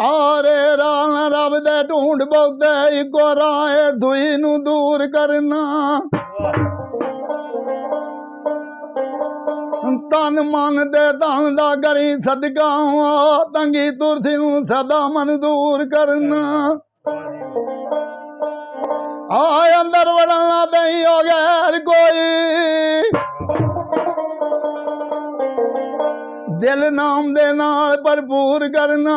आरे राल रब दे ढूंढ बहुते इको राह दुई नू दूर करना तन मन दे धन दा करी सदका तंगी तुरसी नू सदा मंजूर करना आए अंदर वड़ना दई हो गैर कोई दिल नाम दे नाल भरपूर करना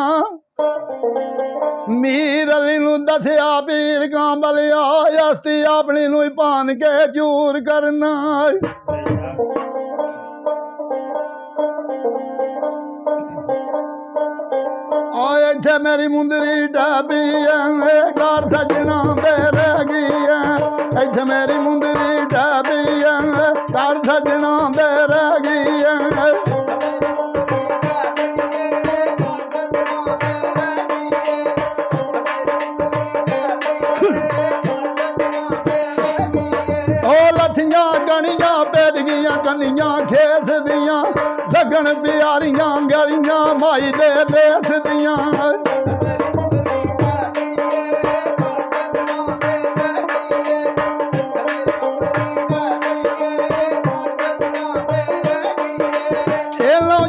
मीर अली नू दसिया पीर कांबलिया हस्ती अपनी नू पान के चूर करना इत्थे मेरी मुंदरी ढाबी है घर सजना दे रह गई है इत्थे मेरी मुंदरी ढाबी है घर सजना दे रह गई है लथियां गणियां पेड़गियां कनियां खेस दियां लगन प्यारियां गलियां माई दे देस दियां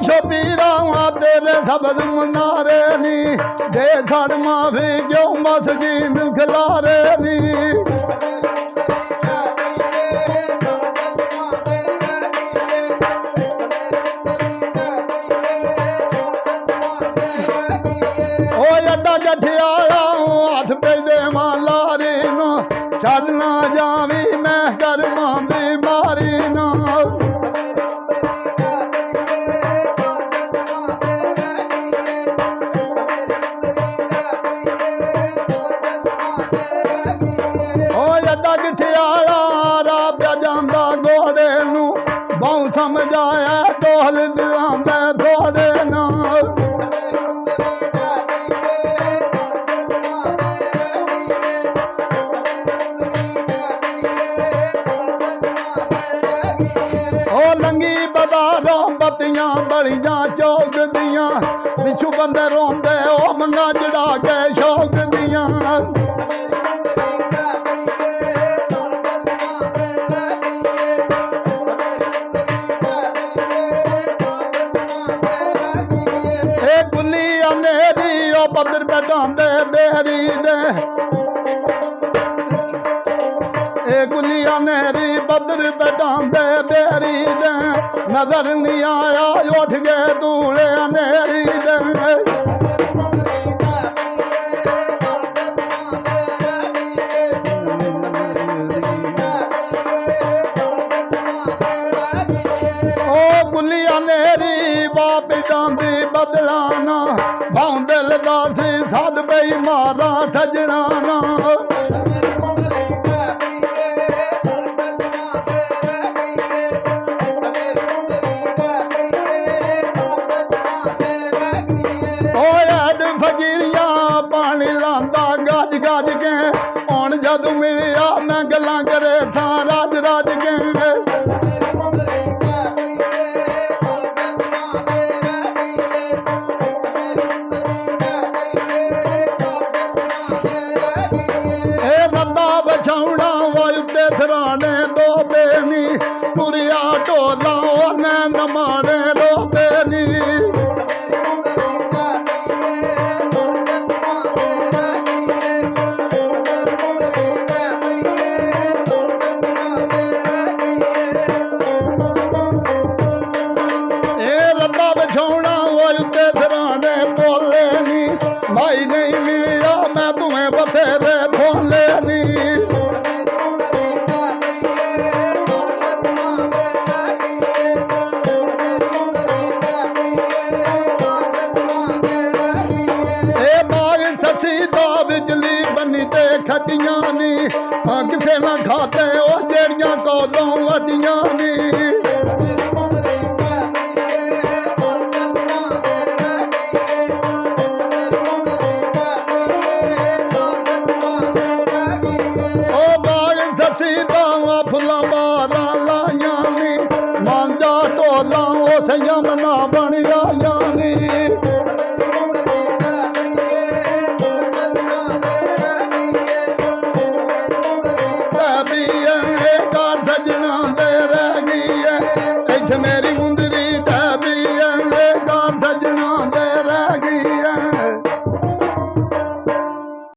छपीरा तेरे शब्द मनारे नी दे छड़ माफी क्यों मस्जिद खिलारे नी गठियाला हथ पे दे लारी न छड़ना जावी मैं करना बीमारी न गठियाला रा प्या जांदा घोड़े नू बहु समझाया टोल दिलां दे थोड़े न लंगी बदारों बत्तियां बड़ियां चौक दियां पिछू बंदे रोंदे ओ मंगा जड़ा के शौक दियां गुल्ली अंधेरी ओ पत्थर बैठांदे बेरी दे गुलिया नेरी बदर बैठांदे बेरी दे नजर नहीं आया उठ गए दूले नेरी दे ओ गुलिया नेरी बाप जांदी बदलाना भाव दिल दासी सद बई मारा सजनाना फकीरियां पानी लांदा गज गज के हुण जदू मिलिया मैं गल्लां करे था राज राज के बंदा बछौना वलते सराने दो बेनी तुरिया ढोला ओने नमाने दो बेनी भाई नहीं मिलिया मैं तुम्हें बथेरे भोले नी बाग सची दा बिजली बनी ते खटियां नी किसे ना खाते ओ जेड़ियां कोलों वड्डियां नी फुला बारा लाइया नी मांजा ढोला ओ सैया